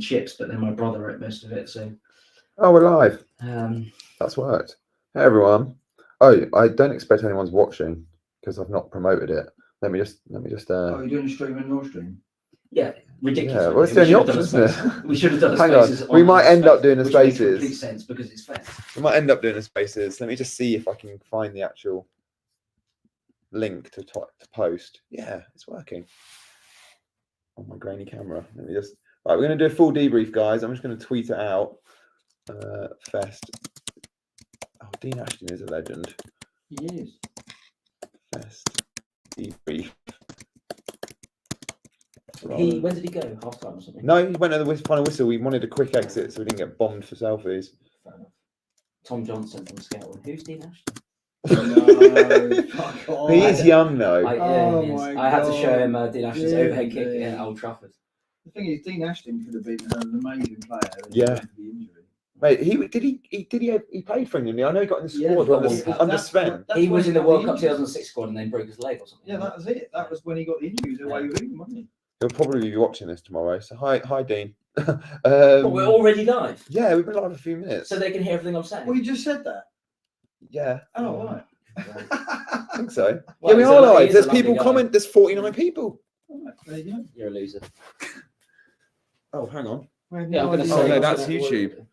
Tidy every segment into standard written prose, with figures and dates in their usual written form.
and chips, but then my brother ate most of it. So. Oh, we're live. Um, That's worked. Hey everyone. Oh, I don't expect anyone's watching because I've not promoted it. Let me just. Oh, you're doing a stream and no stream? yeah, ridiculous. Yeah, well, it's the only option, isn't it? We should have done a Hang on. spaces. We might end up doing a which makes spaces. complete sense because it's Fest. We might end up doing a spaces. Let me just see if I can find the actual link to post. Yeah, it's working on my grainy camera. Let me just. Right, we're going to do a full debrief, guys. I'm just going to tweet it out. Fest. Oh, Dean Ashton is a legend. He is. Fest debrief. When did he go? Half time or something? No, he went at the final whistle. We wanted a quick exit so we didn't get bombed for selfies. Fair enough. Tom Johnson from Scotland. Who's Dean Ashton? No, fuck off. He is young though. I had to show him Dean Ashton's Yeah, overhead kick yeah. at Old Trafford. The thing is, Dean Ashton could have been an amazing player. Yeah. The injury. Mate, he played for England. I know he got in the squad under Sven. He was in the World Cup injuries. 2006 squad and then broke his leg or something. Yeah, that was it. That was when he got the injuries away with England, wasn't he? He'll probably be watching this tomorrow. So hi, Dean. But we're already live, Yeah, we've been live a few minutes. so they can hear everything I'm saying. Well, you just said that. Yeah, Oh, right. I think so. Well, Yeah, we he's are a- live. he's a There's lovely people guy. comment. There's 49 people. Right, there you go. You're a loser. Oh, hang on. Yeah, I'm going to say. Oh, no, that's YouTube.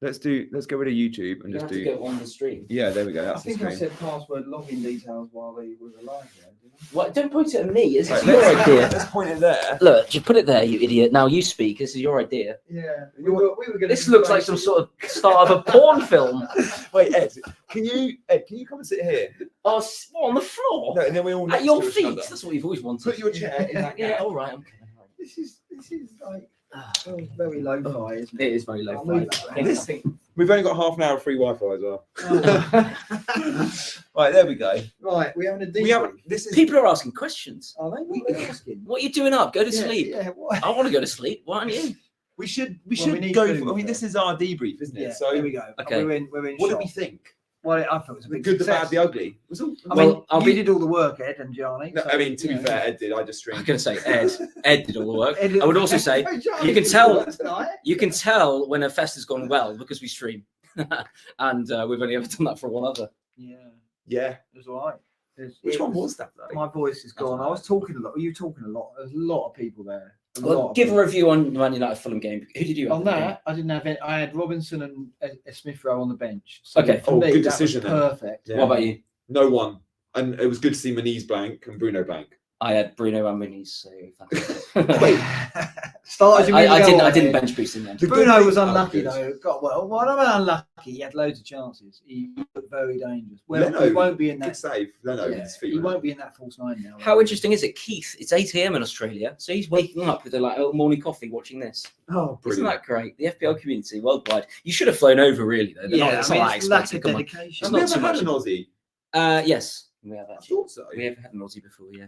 Let's get rid of YouTube and You just have to do. go on the stream. Yeah, there we go. I That's the think I screen. said password login details while he was alive. There, didn't I? What? Don't point it at me. It's Right, your let's- idea. Let's point it there. Look, you put it there, you idiot. Now you speak. This is your idea. Yeah, we were going. This looks like some sort of start of a porn film. Wait, Ed, can you come and sit here? Oh, what, on the floor? No, and then we all At next your to each feet. other. That's what you've always wanted. Put your chair in that Yeah, gap. all right. Okay. This is like very low-fi, isn't it? It is very low. I'll move fi. that. I think- We've only got half an hour of free Wi-Fi as well. Oh. Right, there we go. Right, we're having a debrief. We have this is People are asking questions. Are they? What are they asking? What are you doing up? Go to Yeah, sleep. Yeah, what? I want to go to sleep. Why aren't you? we should we need go food for, I mean first. this is our debrief, isn't it? Yeah, So here we go. Okay. We're in what do shock. we think? Well, I thought it was a The big good, the success. bad, the ugly. It was all, I Well, mean, I'll you be- did all the work, Ed and Gianni. no, so, I mean to be you know. fair, Ed did. I just I was streamed. going to say Ed did all the work. Ed- I would also say Oh, Gianni you can did tell- all that tonight. you can tell when a fest has gone well because we stream, and we've only ever done that for one other. Yeah, Yeah. it was all right. Which one was that though? My voice is gone. I was talking a lot. Were you talking a lot? There's a lot of people there. Well, give a review on Man United Fulham game. Who did you have? On in the game? that, I didn't have it. I had Robinson and Smith Rowe on the bench. So Okay. for Oh, me, good that was decision then. perfect. Yeah. What about you? No one. And it was good to see Maniz blank and Bruno blank. I had Bruno and Muniz, so fantastic. Wait, Start as you mean to I go didn't. on, I didn't Ed. bench boost in them. The good Bruno thing- was oh, unlucky good. though. God, well, what about unlucky? He had loads of chances. He looked very dangerous. Well, Leno, he won't be in Good that. save. Leno, Yeah, his feet he were- won't be in that false nine now. How interesting is it, Keith? It's 8 a.m. in Australia, so he's waking up with a like morning coffee, watching this. Oh, Isn't brilliant. that great? The FPL community worldwide. You should have flown over, really. Though. They're Yeah, not, it's I mean, not that it's lack expensive. of Come on. dedication. Have not we too ever had much. an Aussie? Yes, we have I actually. thought so. We have had an Aussie before, yeah.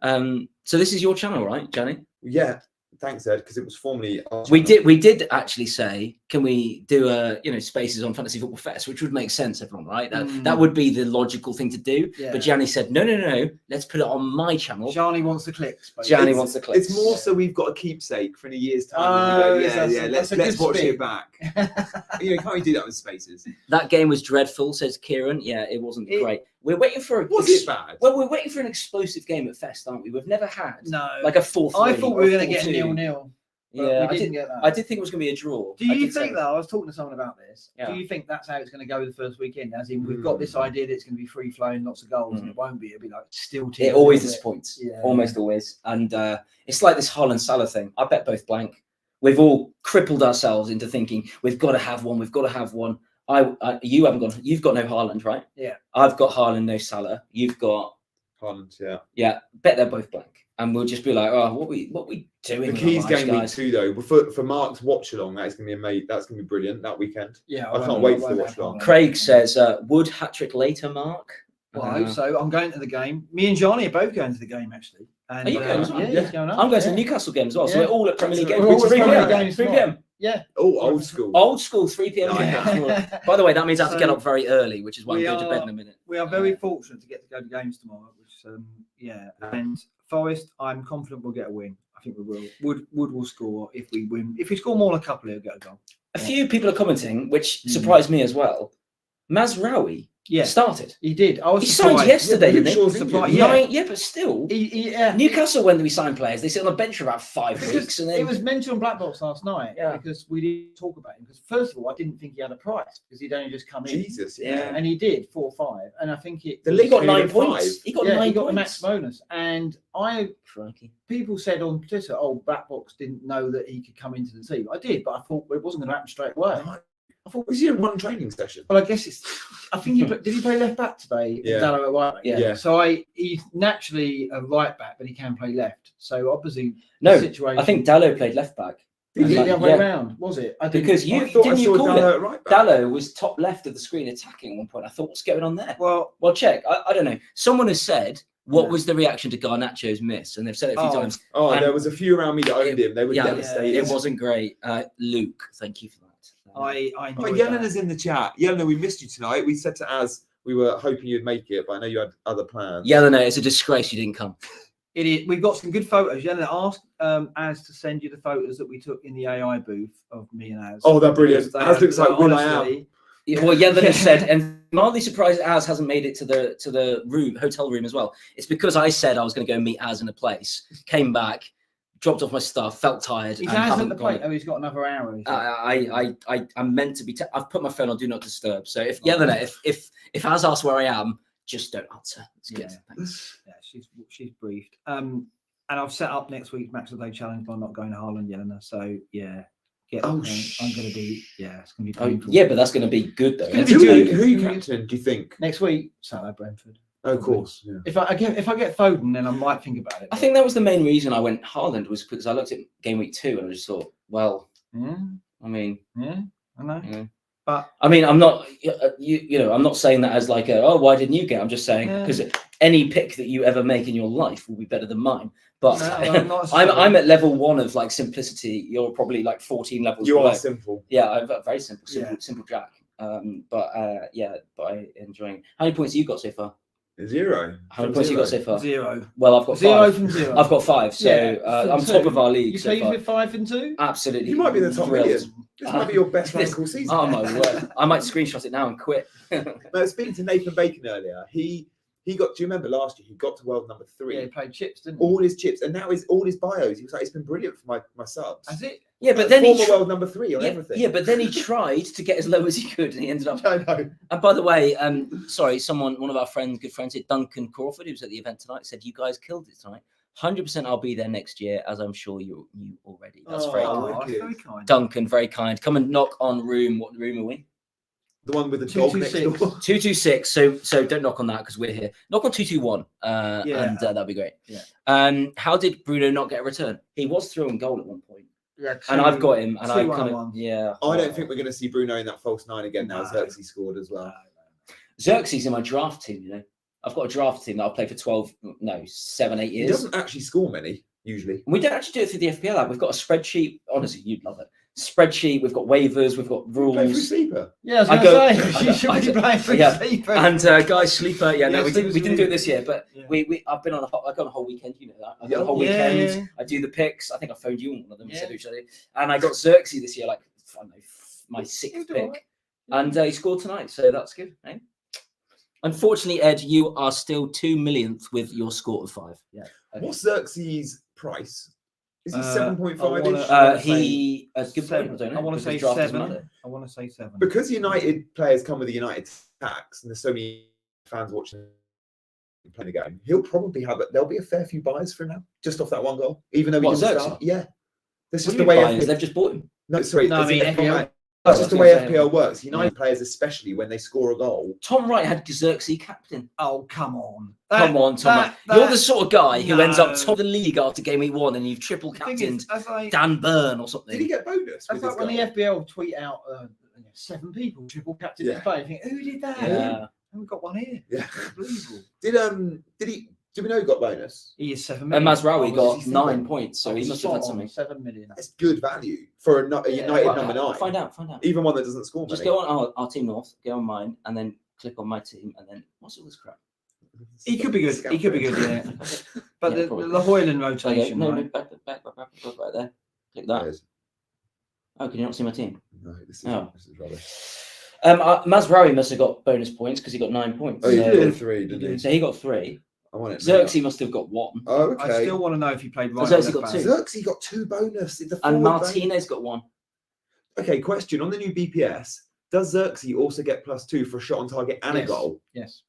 So this is your channel, right, Gianni? Yeah. Thanks, Ed, because it was formerly. our We channel. did actually say, can we do spaces on Fantasy Football Fest, which would make sense, everyone, right? That would be the logical thing to do. Yeah. But Gianni said, no, let's put it on my channel. Gianni wants the clicks. basically. Gianni It's- wants the clicks. It's more so we've got a keepsake for in a year's time. Oh, And we yes, go, that's yeah, a let's good watch spin. it back. You know, can't we do that with spaces? That game was dreadful, says Kieran. Yeah, it wasn't great. We're waiting for a Was it bad? Well, we're waiting for an explosive game at Fest, aren't we? We've never had No. like a 4-3. I thought we were going to get a 4-2. 0-0. Yeah, we didn't get that. I did think it was going to be a draw. Do I you did think say- though? I was talking to someone about this. Yeah. Do you think that's how it's going to go the first weekend? As in, we've got this idea that it's going to be free flowing, lots of goals, and it won't be. It'll be like still. It always is. disappoints. Yeah. Almost always. And it's like this Haaland Salah thing. I bet both blank. We've all crippled ourselves into thinking we've got to have one. We've got to have one. You haven't got. You've got no Haaland, right? Yeah. I've got Haaland, no Salah. You've got. Holland, yeah. Yeah. Bet they're both blank. And we'll just be like, oh, what we doing? The with keys our lives, game week guys? 2 though. For Mark's watch along, that's gonna be amazing. That's gonna be brilliant that weekend. Yeah, I can't wait for the watch along. Craig says, would hat trick later, Mark? Well, I hope so. I'm going to the game. Me and Gianni are both going to the game actually. And, Are you going as well? Yeah, Yeah. he's going up. I'm going to yeah. the Newcastle game as well. So Yeah. we're all at Premier League games. We're all at 3 Premier p.m. League games 3 tomorrow. p.m. Yeah. Oh, old school. Old school 3 p.m. Yeah. By the way, that means I have to get So, up very early, which is why I'm we going to bed are- in a minute. We are very fortunate to get to go to games tomorrow, which yeah. And Forest, I'm confident we'll get a win. I think we will. Wood will score if we win. If we score more than a couple, he'll get a goal. A few people are commenting, which surprised me as well. Mazraoui started. He did. I was He surprised. signed yesterday, Yeah, didn't he? surprised. Yeah, but still. Yeah. Newcastle, when we sign players, they sit on the bench for about 5 Because weeks. And then it was mentioned on Black Box last night because we didn't talk about him. Because first of all, I didn't think he had a price because he'd only just come in. Jesus, yeah. And he did 4 or 5, and I think the league got 9 points. 5. He got 9 he points. got the max bonus. And people said on Twitter, "Oh, Black Box didn't know that he could come into the team." I did, but I thought it wasn't going to happen straight away. I thought, was he in one training session? Well, I guess it's. I think did he play left back today? Yeah. Dallo at right back. Yeah. So he's naturally a right back, but he can play left. So obviously, No, situation. I think Dallo played left back. Did he the other way around? Was it? Because I thought I saw Dallo at right back. Dallo was top left of the screen attacking at one point. I thought, what's going on there? Well, check. I don't know. Someone has said, what was the reaction to Garnacho's miss? And they've said it a few times. Oh, And there was a few around me that owned him. They were devastated. It wasn't great. Luke, thank you for that. I enjoyed Yelena's in the chat. Yelena, we missed you tonight. We said to Az we were hoping you'd make it, but I know you had other plans. Yelena, it's a disgrace you didn't come. It is. We've got some good photos. Yelena asked Az to send you the photos that we took in the AI booth of me and Az. Oh, they're brilliant. Az looks like Will I Am. Well, Yelena said, and I'm mildly surprised Az hasn't made it to the room, hotel room as well. It's because I said I was going to go meet Az in a place, came back, dropped off my stuff, felt tired. He has at the point. Oh, he's got another hour. I'm meant to be. I've put my phone on do not disturb. So if Yelena, if Az asks where I am, just don't answer. It's good. Thanks. Yeah, she's briefed. And I've set up next week's Match of the Day challenge by not going to Haaland, Yelena. So yeah. I'm going to be. Yeah, it's going to be painful. Yeah, but that's going to be good though. Who are you captain? Do you think next week? Salah Brentford. Oh, of course. Yeah. If I get Foden, then I might think about it. I think that was the main reason I went Haaland was because I looked at game week 2 and I just thought, well, I mean, I know. Yeah. But I mean, I'm not, I'm not saying that as like why didn't you get? I'm just saying because any pick that you ever make in your life will be better than mine. But I'm at level 1 of like simplicity. You're probably like 14 levels. You are simple. Yeah, I'm very simple Jack. But I enjoying. How many points have you got so far? 0. How many points have you got so far? 0. Well, I've got 0 5. from 0. I've got 5, so I'm top of our league. You so say far. with 5 and 2? Absolutely. You might be the top million. This might be your best rank all season. Oh my word! I might screenshot it now and quit. No, speaking to Nathan Bacon earlier, he got. Do you remember last year? He got to world number 3. Yeah, he played chips, didn't he? All his chips, and now all his bios. He was like, "It's been brilliant for my subs." Has it? Yeah, but then he world number 3 on everything. Yeah, but then he tried to get as low as he could, and he ended up. I know. And by the way, sorry, one of our good friends, Duncan Crawford, who was at the event tonight, said you guys killed it tonight. 100% I'll be there next year, as I'm sure you already. That's very kind. Duncan, very kind. Come and knock on room. What room are we? The one with the dog next door. 226. So don't knock on that because we're here. Knock on 221. And that'd be great. Yeah. How did Bruno not get a return? He was throwing goal at one point. Yeah, and I've got him. And I don't think we're going to see Bruno in that false 9 again now. Xerxes scored as well. Xerxes in my draft team, I've got a draft team that I'll play for 7, 8 years. He doesn't actually score many, usually. We don't actually do it through the FPL app. We've got a spreadsheet. Honestly, you'd love it. Spreadsheet. We've got waivers. We've got rules. Play through Sleeper. Yeah, I was going to say. You should be playing through Sleeper. And guys, Sleeper. Yeah, no, we didn't do it this year, but I've been on I've got a whole weekend. You know that. I've got a whole weekend. Yeah. I do the picks. I think I phoned you on one of them. Yeah. And I got Xerxes this year, like I don't know, my 6th pick, and he scored tonight. So that's good. Eh? Unfortunately, Ed, you are still 2 millionth with your score of 5. Yeah. Okay. What's Xerxes' price? Is he 7.5? He a good point. I don't know. I want to say 7. I want to say 7. Because United players come with a United tax, and there's so many fans watching him play the game. He'll probably there'll be a fair few buys for him now, just off that one goal. Even though he didn't start. Yeah. That's just the way they've just bought him. No, sorry. No, I mean FPL. That's just the way FPL works. United players, especially when they score a goal. Tom Wright had Xerxes captain. Oh, come on. Come on, Tom Wright. You're the sort of guy who ends up top of the league after game week 1 and you've triple captained Dan Burn or something. Did he get bonus? That's like when the FPL tweet out 7 people triple captained the play. You think, who did that? Yeah. And we've got one here. Yeah. Unbelievable. Do we know he got bonus? He is 7 million. And Mazraoui got 9 points, so he must have had something. 7 million. That's good value for a United number 9. Find out. Even one that doesn't score. Just go on our team north, go on mine, and then click on my team, and then what's all this crap? He could be good. He could be good, yeah. But Yeah, the Hoyland rotation, no, right? back, right there. Click that. Oh, can you not see my team? No, this is rubbish. Mazraoui must have got bonus points because he got 9 points. Oh, he So, did 3, didn't he? so he got 3. I want it. Xerxes must have got 1. Oh, okay. I still want to know if he played right. Xerxes or got left 2. back. Xerxes got 2 bonus. It's a And forward Martinez got 1. Okay, question on the new BPS. Does Xerxes also get +2 for a shot on target and a goal? Yes.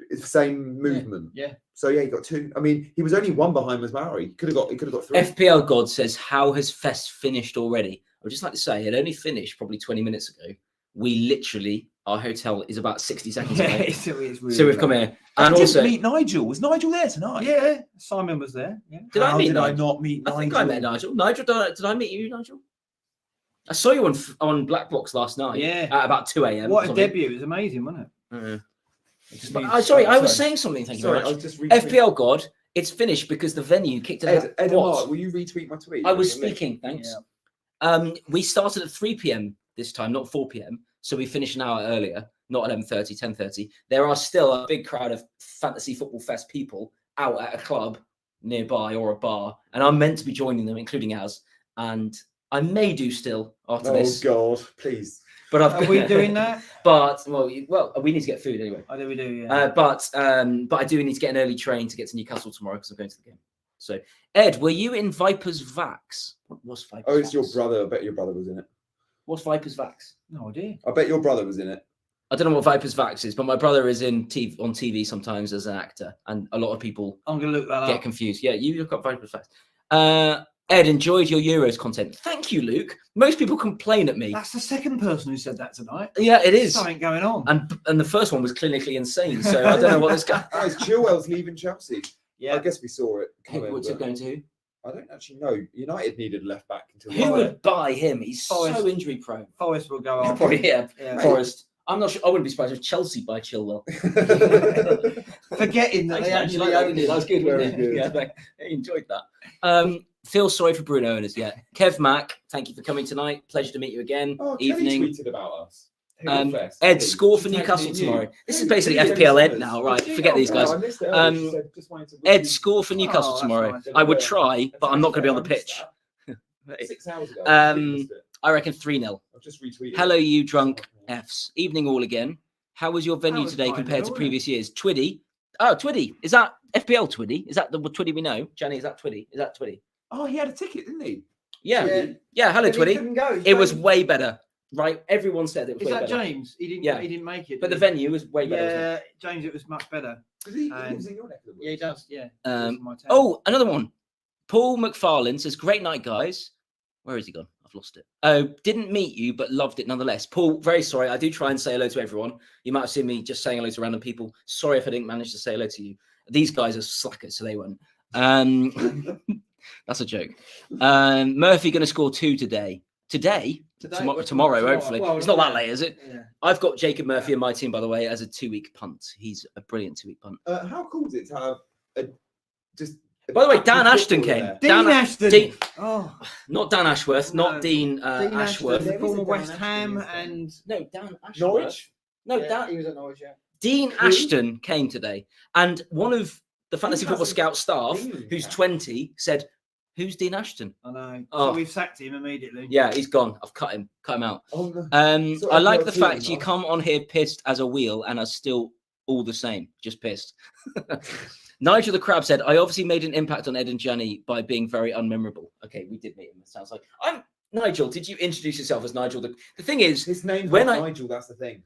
It's the same movement. Yeah. So yeah, he got 2. I mean, he was only 1 behind Masmari. He could have got 3. FPL God says, how has Fest finished already? I would just like to say, it only finished probably 20 minutes ago. We literally, our hotel is about 60 seconds away. It's really So we've come here. And I also, didn't meet Nigel. Was Nigel there tonight? Yeah, Simon was there. Yeah. Did I meet Did I Nigel? not meet I Nigel? think I met Nigel. Nigel, did I meet you, Nigel? I saw you on Black Box last night. Yeah. At about 2 a.m. What a debut! It was amazing, wasn't it? Sorry, I was saying something. Thank you very Sorry, I much. was just retweeting. FPL God, it's finished because the venue kicked it out. Ed and What? Mark, will you retweet my tweet? I was speaking, thanks. We started at 3 p.m. this time, not 4 p.m. So we finished an hour earlier, not 11:30, 10:30. There are still a big crowd of Fantasy Football Fest people out at a club nearby or a bar, and I'm meant to be joining them, including ours. And I may do still after this. Oh God, please. But Are we doing that? But well, we need to get food anyway. I do. We do. Yeah. But I do need to get an early train to get to Newcastle tomorrow because I'm going to the game. So, Ed, were you in Vipers Vax? What was Vipers? Oh, it's Vax? your brother. I bet your brother was in it. What's Vipers Vax? No idea. I bet your brother was in it. I don't know what Vipers Vax is, but my brother is on TV sometimes as an actor, and a lot of people I'm gonna look that get up. confused. Yeah, you look up Vipers Vax. Ed, enjoyed your Euros content. Thank you, Luke. Most people complain at me. That's the second person who said that tonight. Yeah, it is. Something going on. And the first one was clinically insane. So I don't know what this guy. Guys, Chilwell's leaving Chelsea. Yeah. I guess we saw it. What's it going to? Who? I don't actually know. United needed left back until. Who would buy him? He's Forest. so injury prone. Forest will go on. Probably, yeah. Yeah. Forest. I'm not sure. I wouldn't be surprised if Chelsea buy Chilwell. Forgetting that they actually that, owned didn't you? That was good, Very wasn't it? good. Yeah, I enjoyed that. Feel sorry for Bruno owners, yeah. Kev Mack, thank you for coming tonight. Pleasure to meet you again. Oh, Evening. Kelly tweeted about us. Ed, score for Newcastle tomorrow. This is basically FPL Ed now, right? Forget these guys. Ed, score for Newcastle tomorrow. nice. I would try, but I'm not going to be on the pitch. 6 hours ago. I reckon 3-0. I've just retweeted. Hello, you drunk Fs. Evening all again. How was your venue was today fine, compared to wasn't it? previous years? Twiddy. Oh, Twiddy. Is that FPL Twiddy? Is that the Twiddy we know? Gianni, is that Twiddy? Is that Twiddy? Oh, he had a ticket, didn't he? Yeah. Yeah, hello, But he Twiddy. couldn't go. It was way better. Right? Everyone said it was Is way that better. James? He didn't. Yeah. He didn't make it. But the did he? venue was way better. wasn't it? Yeah, James, it was much better. Because he And- lives in your neck of the woods. Yeah, he does. Yeah. Um, He lives in my town. Oh, another one. Paul McFarlane says, great night, guys. Where has he gone? I've lost it. Oh, didn't meet you, but loved it nonetheless. Paul, very sorry. I do try and say hello to everyone. You might have seen me just saying hello to random people. Sorry if I didn't manage to say hello to you. These guys are slackers, so they won't. That's a joke. Murphy going to score 2 today. Today? Tomorrow, hopefully. Well, it's not that late, is it? Yeah. I've got Jacob Murphy in my team, by the way, as a 2-week punt. He's a brilliant 2-week punt. How cool is it to have just... By the way, Dan Ashton came. There. Dean Dan Ashton. Dean- Oh, Not Dan Ashworth, No. not Dean Dean Ashworth. Ashton, There is a former Dan West Ashton, Ham, isn't there? and No, Dan Ashworth. Norwich? No, yeah, he was at Norwich. Yeah. Dean Ashton came today, and one of the Fantasy Football hasn't Scout staff, been who's there. 20, said, "Who's Dean Ashton?" I know. Oh. So we've sacked him immediately. Yeah, he's gone. I've cut him out. On the... So I like FPL the team, fact you huh? come on here pissed as a wheel and are still all the same, just pissed. Nigel the Crab said, I obviously made an impact on Ed and Gianni by being very unmemorable. Okay, we did meet him, it sounds like. Nigel, did you introduce yourself as Nigel? The thing is, His name's when not I- Nigel, that's the thing.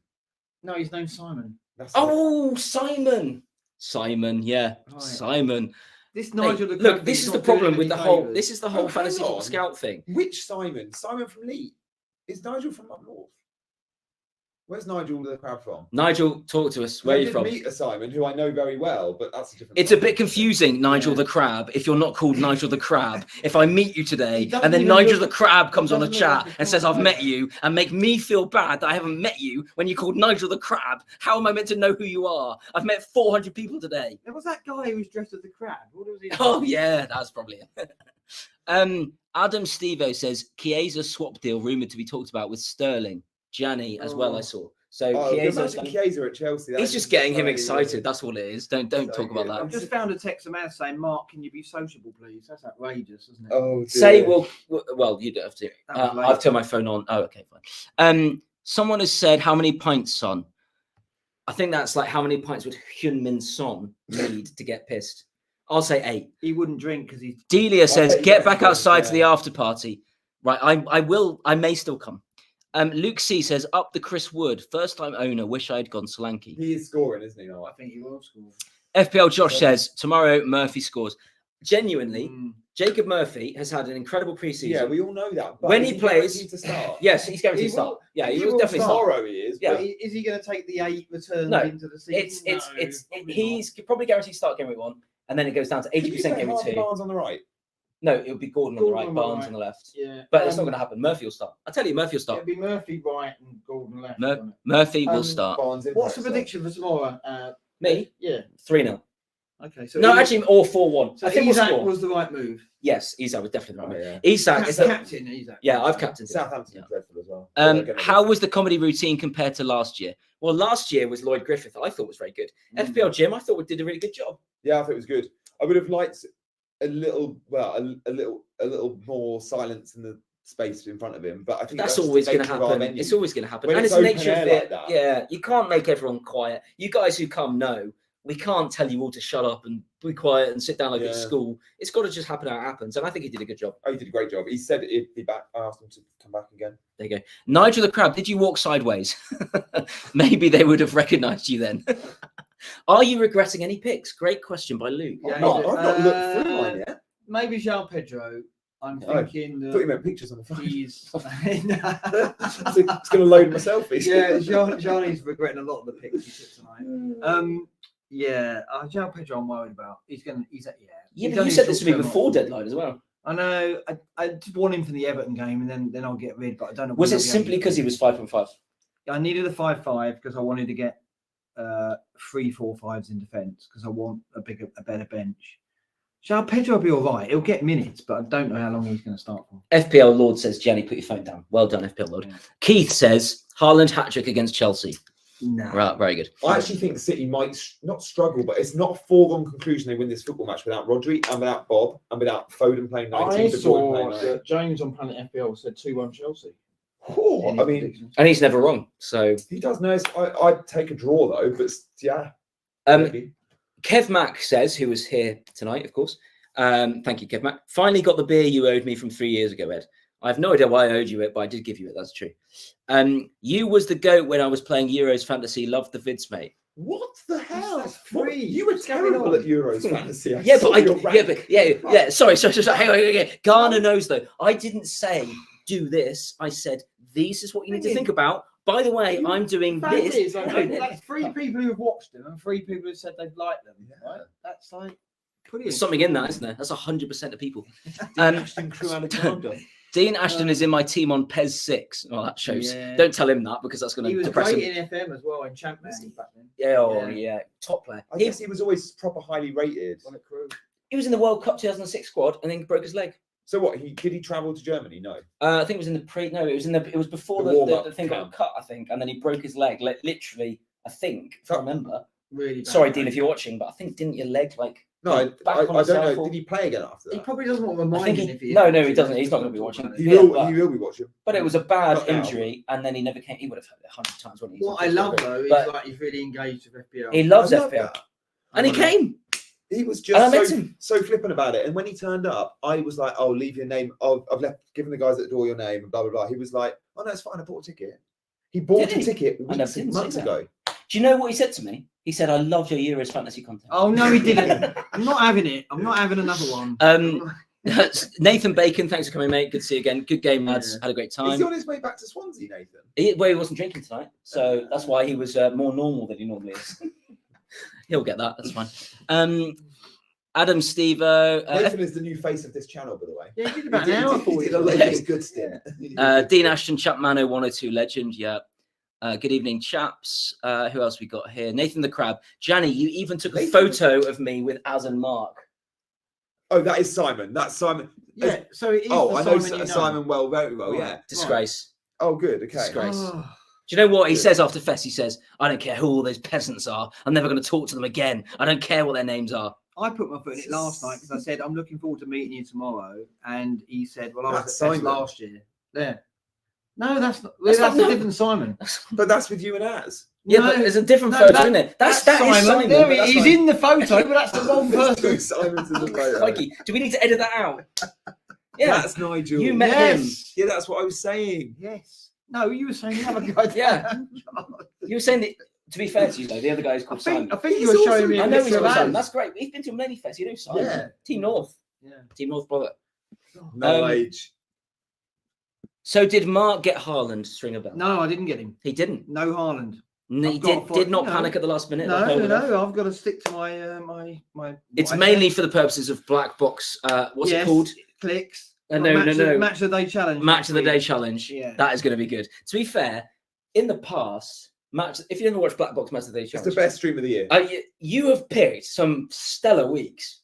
No, his name's Simon. That's the oh, Simon. Simon, yeah. Right. Simon. This Hey, Nigel. the look, Crab this thing's is the not doing problem him with the any whole. favours. This is the whole Oh, Fantasy hang Football on. Scout thing. Which Simon? Simon from Leeds. Is Nigel from up north? Where's Nigel the Crab from? Nigel, talk to us. Where I are you did from? meet a Simon who I know very well, but that's a different. It's a Simon. bit confusing, Nigel Yeah. the Crab, if you're not called Nigel the Crab. If I meet you today He doesn't and then even Nigel look- the Crab comes on a doesn't look chat like and a says, I've crab. met you, and make me feel bad that I haven't met you when you called Nigel the Crab, how am I meant to know who you are? I've met 400 people today. There was that guy who was dressed as the crab. What was he? Oh, yeah, that's probably it. Adam Stevo says, Chiesa swap deal rumoured to be talked about with Sterling. Gianni as well, I saw. So imagine Chiesa at Chelsea. He's just getting him excited. That's all it is. Don't talk about that. I've just found a text of man saying, "Mark, can you be sociable, please?" That's outrageous, isn't it? Oh, dear. Say well, you don't have to. I've turned my phone on. Oh, okay, fine. Someone has said, "How many pints, Son?" I think that's like how many pints would Hyun-Min Son need to get pissed? I'll say 8. He wouldn't drink because he's. Delia says, "Get back outside to the after party." Right, I will. I may still come. Luke C says, "Up the Chris Wood, first time owner. Wish I'd gone Solanke." He is scoring, isn't he? No, I think he will score. FPL Josh says, "Tomorrow Murphy scores." Genuinely, Jacob Murphy has had an incredible preseason. Yeah, we all know that. But when he plays, to start. Yes, he's guaranteed to start. Yeah, he will definitely start. Tomorrow he is. Yeah. But is he going to take the 8 returns into the season? He's probably guaranteed to start game week 1, and then it goes down to 80% game week 2. Barnes on the right. No, it would be Gordon on the right, Barnes on the left. Yeah, but it's not going to happen. Murphy will start. I tell you, Murphy will start. It'll be Murphy right and Gordon left. Murphy will start. What's the prediction for tomorrow? Me? Yeah, 3-0. Okay, so actually, or 4-1. So I think Isak was the right move. Yes, Isak was definitely the right move. Yeah. Isak is captain. Isak. Yeah, I've captained. Southampton dreadful as well. How was the comedy routine compared to last year? Well, last year was Lloyd Griffith. I thought was very good. FPL Jim, I thought did a really good job. Yeah, I thought it was good. I would have liked a little more silence in the space in front of him, but I think that's always going to happen. It's always going to happen, and it's nature of it. Like yeah, you can't make everyone quiet. You guys who come know we can't tell you all to shut up and be quiet and sit down like at school. It's got to just happen how it happens, and I think he did a good job. Oh, he did a great job. He said he'd be back. I asked him to come back again. There you go. Nigel the Crab, did you walk sideways? Maybe they would have recognised you then. Are you regretting any picks? Great question by Luke. Yeah, I've not looked through mine yet. Maybe João Pedro. I'm thinking I thought you meant pictures on the phone. He's it's going to load my selfies. Yeah, Gianni's regretting a lot of the picks he took tonight. Yeah, João Pedro I'm worried about. He's but you said this to me before deadline as well. I know. I just want him for the Everton game, and then I'll get rid. But I don't know. Was it simply because he was 5.5? I needed a 5.5 because I wanted to get 3 4.5s in defence because I want a better bench. João Pedro will be all right. He'll get minutes, but I don't know how long he's going to start for. FPL Lord says, Gianni, put your phone down. Well done, FPL Lord. Yeah. Keith says, Haaland hat-trick against Chelsea. No. Right, very good. I actually think City might not struggle, but it's not a foregone conclusion they win this football match without Rodri and without Bob and without Foden playing 19. I saw that James on Planet FPL said 2-1 Chelsea. Oh, I mean, and he's never wrong. So he does know. I'd take a draw though, but yeah. Kev Mack says, who was here tonight, of course. Thank you, Kev Mack. Finally got the beer you owed me from 3 years ago, Ed. I have no idea why I owed you it, but I did give you it. That's true. You was the GOAT when I was playing Euros Fantasy. Loved the vids, mate. What the hell? That's free. You were terrible at Euros Fantasy. Sorry. Hang on. Garner knows though. I didn't say do this. I said this is what you need to think about. By the way, I'm doing this. That's 3 people who have watched them and 3 people who said they've liked them. Right? That's like there's something in that, isn't there? That's 100% of people. Dean Ashton is in my team on PES 6. Well, that shows. Yeah. Don't tell him that because that's going to depress him. He was great in FM as well in Champions back then. Yeah, top player. I guess he was always proper highly rated. On a crew. He was in the World Cup 2006 squad and then broke his leg. So what? Did he travel to Germany? No. I think it was in the it was before the thing got cut, I think, and then he broke his leg. Like literally, I think, if I remember. Really bad. Sorry, Dean, if you're watching, but I think didn't your leg like? No, I don't know. Did he play again after that? He probably doesn't want to remind him if he. No, he doesn't. He's not going to be watching. He will be watching. But it was a bad injury, and then he never came. He would have had it 100 times. Wouldn't he? What I love though is like he's really engaged with FPL. He loves FPL, and he came. He was just so flippant about it. And when he turned up, I was like, "Oh, leave your name. Oh, I've given the guys at the door your name and blah blah blah." He was like, "Oh no, it's fine. I bought a ticket." He bought a ticket months ago. Do you know what he said to me? He said, "I love your Euros fantasy content." Oh no, he didn't. I'm not having it. I'm not having another one. Nathan Bacon, thanks for coming, mate. Good to see you again. Good game, lads. Had a great time. Is he on his way back to Swansea, Nathan? He wasn't drinking tonight, so that's why he was more normal than he normally is. He'll get that. That's fine. Adam Stevo. Nathan is the new face of this channel, by the way. Yeah, he did about an hour for you. He good stint. Dean Ashton, Chapmano 102 legend. Yeah. Good evening, chaps. Who else we got here? Nathan the Crab. Gianni, you even took a photo of me with Az and Mark. Oh, that is Simon. That's Simon. Yeah, so it is I know Simon well, very well, yeah. Disgrace. Oh, good, okay. Disgrace. Do you know what he says after Fest? He says, I don't care who all those peasants are. I'm never going to talk to them again. I don't care what their names are. I put my foot in it last night because I said, I'm looking forward to meeting you tomorrow. And he said, well, I was That's at Fest Simon. last year. There. No, that's not. That's a different Simon. But that's with you and Az. Yeah, No, but there's a different photo, isn't it? That is Simon. There but that's he's not- in the photo, but that's the wrong person. Simon's in the photo. Crikey. Do we need to edit that out? Yeah. That's Nigel. You met him. Yeah, that's what I was saying. Yes. No, you were saying the other guy. Yeah. You were saying that, to be fair to you, though, the other guy is called Simon. I think He's you were showing awesome. me. I a know he's picture of called Simon. Az. That's great. He's been to many fests. You know Simon. Yeah. Team North. Yeah. Team North brother. No age. So did Mark get Haaland to ring a bell? No, I didn't get him. He didn't. No Haaland. No, he I've got did not no. panic at the last minute. No, like Haaland. no, I've got to stick to my my. It's what I mainly said. for the purposes of black box. What's it Yes, called? Clicks. No, Match of the day challenge. Match of the day challenge. Yeah. That is going to be good. To be fair, in the past, if you ever watched Black Box Match of the Day It's challenge, the best stream of the year. you have picked some stellar weeks.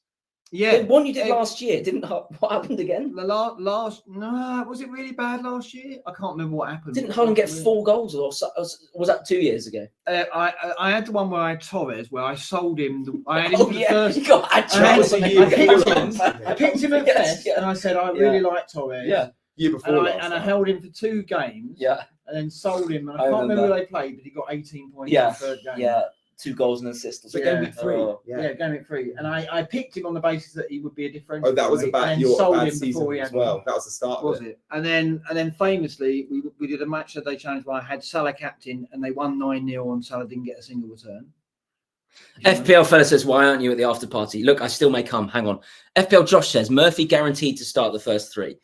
Yeah. The one you did last year didn't. What happened again? The last no, was it really bad last year? I can't remember what happened. Didn't Haaland get 4 goals, or was that 2 years ago? I had the one where I had Torres, where I sold him. I had him for the first. You got I picked him at Yes, Fest, yeah. and I said I really like Torres. Yeah. Year before And I held him for 2 games. Yeah. And then sold him. And I I can't remember remember. who they played, but he got 18 points in Yeah. the third game. Yeah. 2 goals and an assist. So Yeah. game week 3. Oh. Yeah, game week 3. And I picked him on the basis that he would be a differential. Oh, that was for me, about and your sold bad him season before he as had well. one. That was the start Was of it. it? And then famously we did a match that they challenged where I had Salah captain and they won 9-0 and Salah didn't get a single return. FPL fella says, why aren't you at the after party? Look, I still may come. Hang on. FPL Josh says, Murphy guaranteed to start the first 3.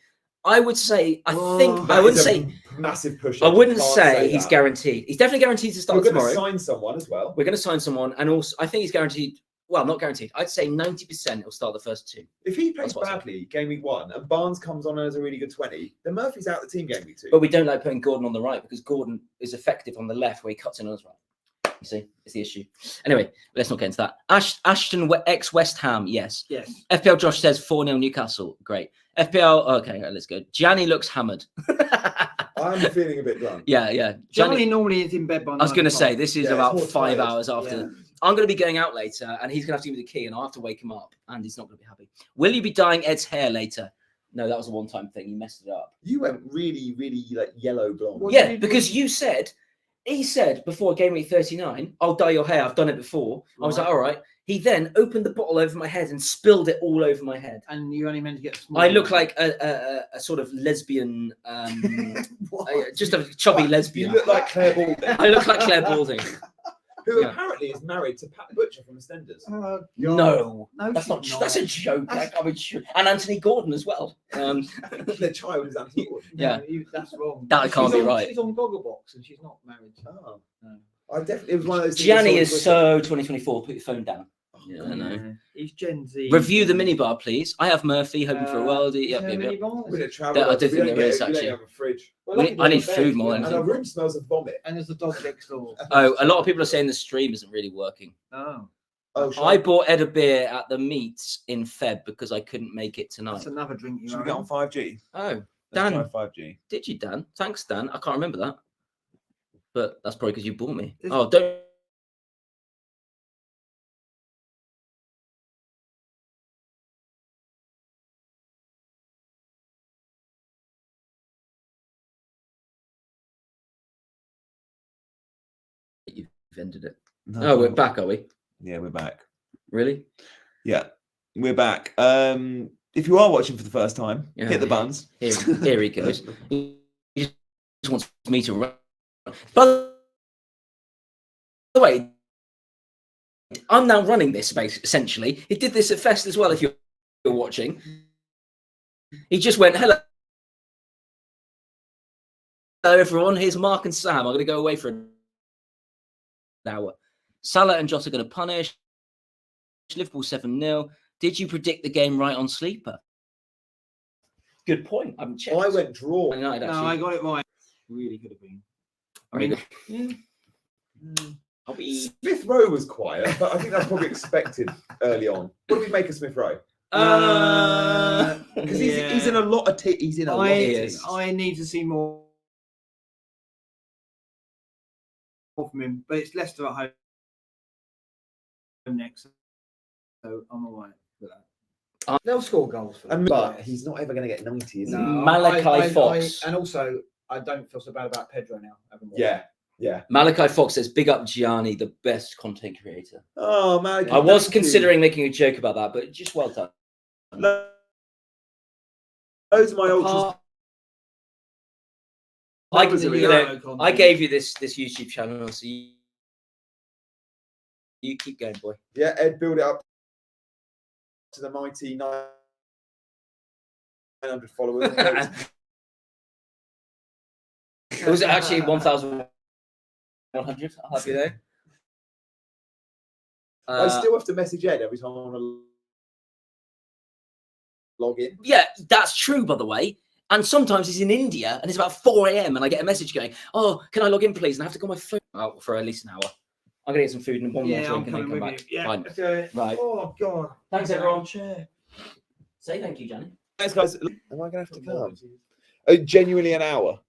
I would say, I wouldn't say massive push. I wouldn't say he's guaranteed. He's definitely guaranteed to start We're going tomorrow. to sign someone as well. We're going to sign someone, and also I think he's guaranteed. Well, not guaranteed. I'd say 90% he'll start the first 2. If he plays That's what I badly game week 1 and Barnes comes on as a really good 20, then Murphy's out the team game week 2. But we don't like putting Gordon on the right because Gordon is effective on the left where he cuts in on his right. You see, it's the issue. Anyway, let's not get into that. Ashton ex West Ham, yes. Yes. FPL Josh says 4-0 Newcastle. Great. FPL, okay, let's go. Gianni looks hammered. I'm feeling a bit drunk. Yeah. Johnny normally is in bed by 9 I was going to say, o'clock. this is Yeah, about it's more 5 tired. hours after. Yeah. I'm going to be going out later, and he's going to have to give me the key, and I'll have to wake him up, and he's not going to be happy. Will you be dyeing Ed's hair later? No, that was a one-time thing. You messed it up. You went really, really like yellow blonde. What Yeah, did he because do? he said before game week 39, I'll dye your hair. I've done it before. I was Right. like, all right. He then opened the bottle over my head and spilled it all over my head. And you only meant to get a small I look one. like a sort of lesbian, What? just a chubby You lesbian. look like Claire Balding, I look like Claire Balding. who Yeah. apparently is married to Pat Butcher from EastEnders. Oh, God. No, No, that's she's not. not. That's a joke. That can't be true. And Anthony Gordon as well. Their child is Anthony Gordon. Yeah. That's wrong. That can't be right. She's on Gogglebox and she's not married. Oh. No. I definitely, it was one of those things I Gianni saw on is Twitter. so 2024. Put your phone down. Yeah, I know. Yeah. He's Gen Z. Review the minibar, please. I have Murphy hoping for a worldie. Yep. We're in a travel. I do we think don't there is, get- we don't actually. have a fridge. I need food more than And our anything. room smells of vomit. And there's the dog next door. Oh, a lot of people are saying the stream isn't really working. Oh, Oh, I bought Ed a beer at the meets in Feb because I couldn't make it tonight. that's another drink you Should we get on 5G? Oh, Let's Dan. try 5G. did you, Dan? Thanks, Dan. I can't remember that. But that's probably because you bought me. Is- Oh, don't. You've ended it. No, Oh, we're back, are we? Yeah, we're back. Really? Yeah, we're back. If you are watching for the first time, Yeah. hit the buttons. Here he goes. He just wants me to run. By the way, I'm now running this space, essentially. He did this at Fest as well, if you're watching. He just went, hello, everyone. Here's Mark and Sam. I'm going to go away for an hour. Salah and Jota are going to punish. Liverpool 7-0. Did you predict the game right on Sleeper? Good point. I haven't checked. I went draw. United, No, actually. I got it right. Really could have been. I mean, Yeah. I'll be... Smith Rowe was quiet, but I think that's probably expected early on. What do we make of Smith Rowe? Because he's in a lot of he's in a lot of is. I need to see more goal from him, but it's Leicester at home next, so I'm all right with that. They'll score goals for them. But he's not ever going to get 90, is he? No, Malachi Fox. and also, I don't feel so bad about Pedro now. Yeah. Malachi Fox says, big up Gianni, the best content creator. Oh, Malachi. I was considering making a joke about that, but just well done. Those are my ultras. I gave you this YouTube channel, so you keep going, boy. Yeah, Ed, build it up to the mighty 900 followers. It was actually 1,100. I'll have you there. I still have to message Ed every time I want to log in. Yeah, that's true, by the way. And sometimes he's in India and it's about 4 a.m. and I get a message going, "Oh, can I log in, please?" And I have to go on my phone out for at least an hour. I'm gonna get some food and one more drink and then come back. Yeah, fine. Right. Oh God. Thanks, everyone. Say thank you, Gianni. Thanks, guys. Am I gonna have to come? Oh, genuinely an hour.